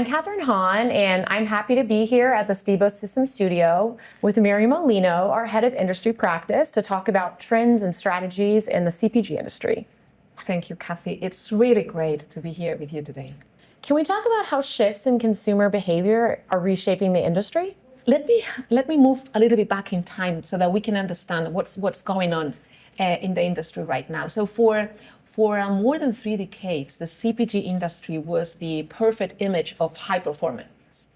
I'm Katherine Hahn, and I'm happy to be here at the Stibo System Studio with Miriam Molino, our head of industry practice, to talk about trends and strategies in the CPG industry. Thank you, Kathy. It's really great to be here with you today. Can we talk about how shifts in consumer behavior are reshaping the industry? Let me move a little bit back in time so that we can understand what's going on in the industry right now. So for more than 3 decades, the CPG industry was the perfect image of high performance.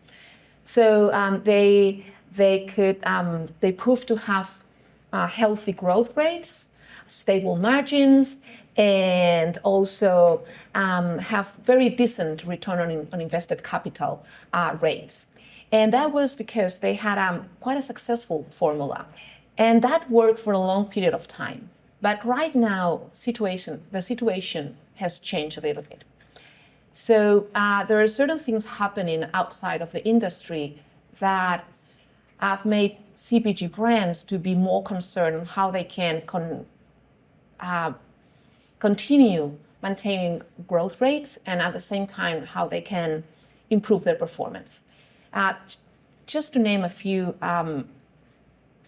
So they proved to have healthy growth rates, stable margins, and also have very decent return on invested capital rates. And that was because they had quite a successful formula. And that worked for a long period of time. But right now, the situation has changed a little bit. So there are certain things happening outside of the industry that have made CPG brands to be more concerned on how they can continue maintaining growth rates and at the same time how they can improve their performance. Just to name a few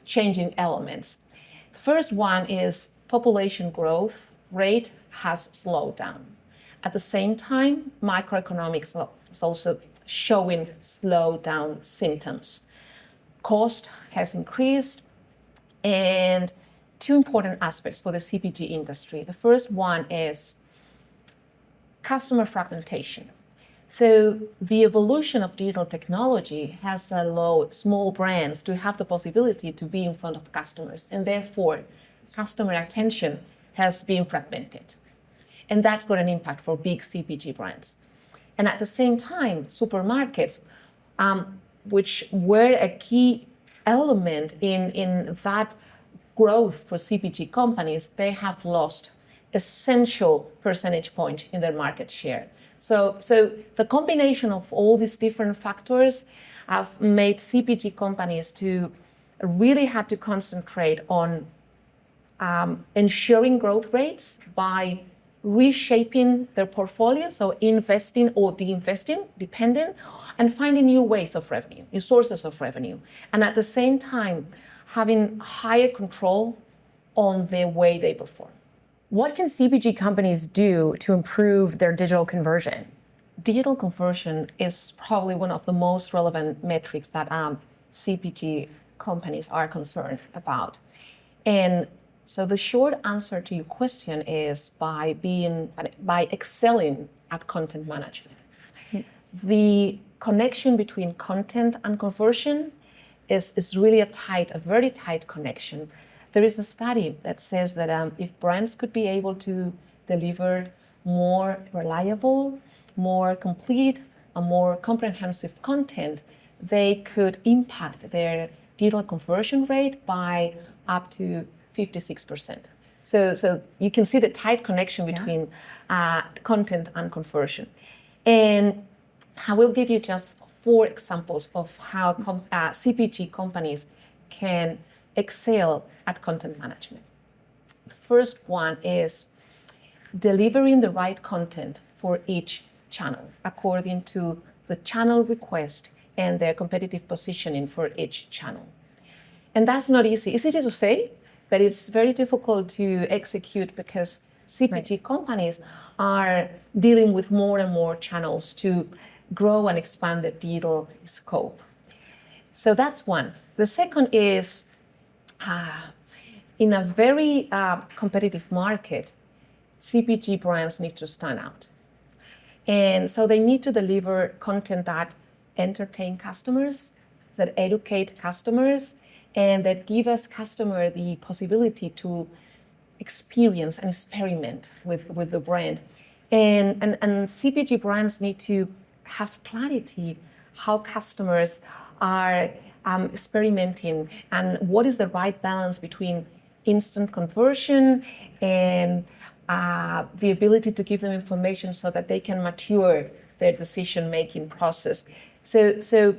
changing elements. The first one is population growth rate has slowed down. At the same time, macroeconomics is also showing slowdown symptoms. Cost has increased, and two important aspects for the CPG industry. The first one is customer fragmentation. So the evolution of digital technology has allowed small brands to have the possibility to be in front of customers, and therefore customer attention has been fragmented. And that's got an impact for big CPG brands. And at the same time, supermarkets, which were a key element in that growth for CPG companies, they have lost essential percentage point in their market share. So the combination of all these different factors have made CPG companies to really had to concentrate on ensuring growth rates by reshaping their portfolio, so investing or de-investing, depending, and finding new ways of revenue, new sources of revenue, and at the same time having higher control on the way they perform. What can CPG companies do to improve their digital conversion? Digital conversion is probably one of the most relevant metrics that CPG companies are concerned about. And so the short answer to your question is by excelling at content management. The connection between content and conversion is really a very tight connection. There is a study that says that if brands could be able to deliver more reliable, more complete, and more comprehensive content, they could impact their digital conversion rate by up to 56%. So you can see the tight connection between content and conversion. And I will give you just 4 examples of how CPG companies can excel at content management. The first one is delivering the right content for each channel according to the channel request and their competitive positioning for each channel. And that's not easy. It's easy to say, but it's very difficult to execute because CPG companies are dealing with more and more channels to grow and expand their digital scope. So that's one. The second is in a very competitive market, CPG brands need to stand out. And so they need to deliver content that entertain customers, that educate customers, and that give us customer the possibility to experience and experiment with the brand. And CPG brands need to have clarity how customers are experimenting and what is the right balance between instant conversion and the ability to give them information so that they can mature their decision-making process. So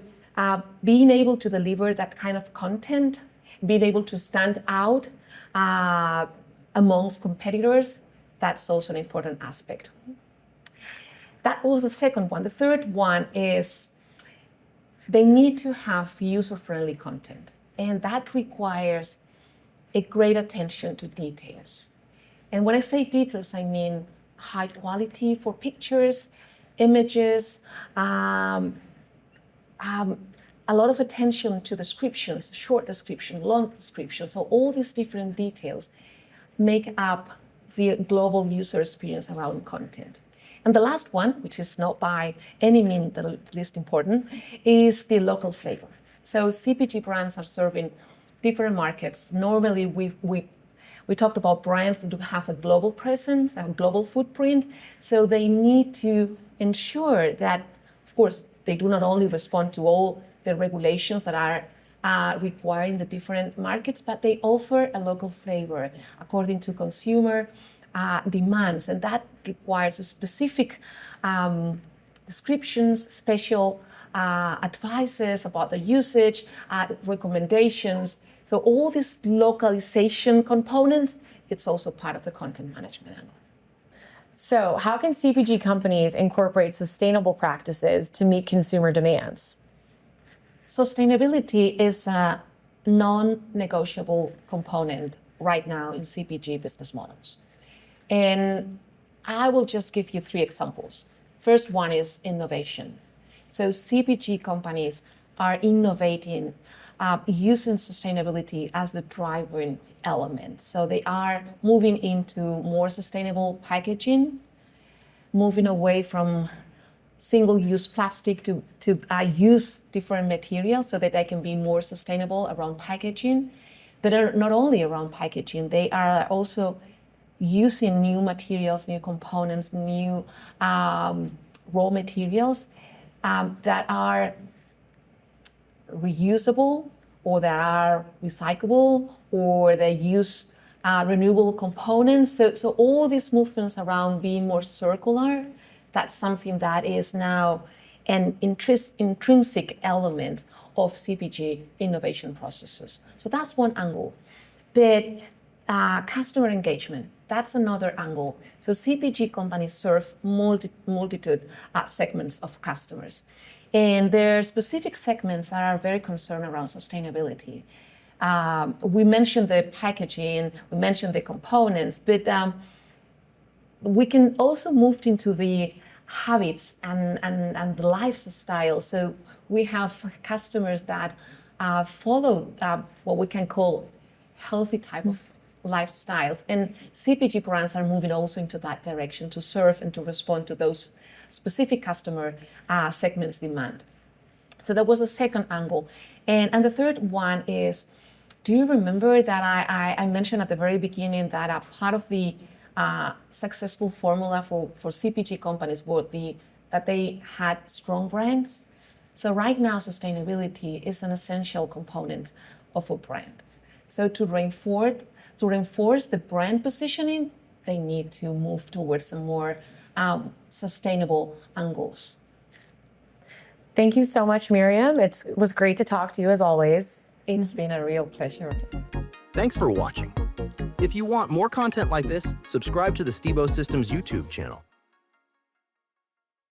being able to deliver that kind of content, being able to stand out amongst competitors, that's also an important aspect. that was the second one. The third one is they need to have user-friendly content, and that requires a great attention to details. And when I say details, I mean high quality for pictures, images, a lot of attention to descriptions, short description, long description. So all these different details make up the global user experience around content. And the last one, which is not by any means the least important, is the local flavor. So CPG brands are serving different markets. Normally, we talked about brands that do have a global presence, a global footprint. So they need to ensure that, of course, they do not only respond to all the regulations that are required in the different markets, but they offer a local flavor according to consumer demands. And that requires specific descriptions, special advices about the usage, recommendations. So all this localization component, it's also part of the content management angle. So how can CPG companies incorporate sustainable practices to meet consumer demands? Sustainability is a non-negotiable component right now in CPG business models. And I will just give you 3 examples. First one is innovation. So CPG companies are innovating using sustainability as the driving element. So they are moving into more sustainable packaging, moving away from single-use plastic to use different materials so that they can be more sustainable around packaging. But not only around packaging, they are also using new materials, new components, new raw materials that are reusable or that are recyclable or they use renewable components. So all these movements around being more circular, that's something that is now an intrinsic element of CPG innovation processes. So that's one angle. But customer engagement, that's another angle. So CPG companies serve multitude segments of customers. And there are specific segments that are very concerned around sustainability. We mentioned the packaging, we mentioned the components, but we can also move into the habits and the lifestyle. So we have customers that follow what we can call healthy type of lifestyles. And CPG brands are moving also into that direction to serve and to respond to those specific customer segments demand. So that was the second angle. And the third one is, do you remember that I mentioned at the very beginning that a part of the successful formula for CPG companies was that they had strong brands? So right now, sustainability is an essential component of a brand. So to reinforce the brand positioning, they need to move towards some more sustainable angles. Thank you so much, Miriam. It was great to talk to you as always. It's been a real pleasure. Thanks for watching. If you want more content like this, subscribe to the Stibo Systems YouTube channel.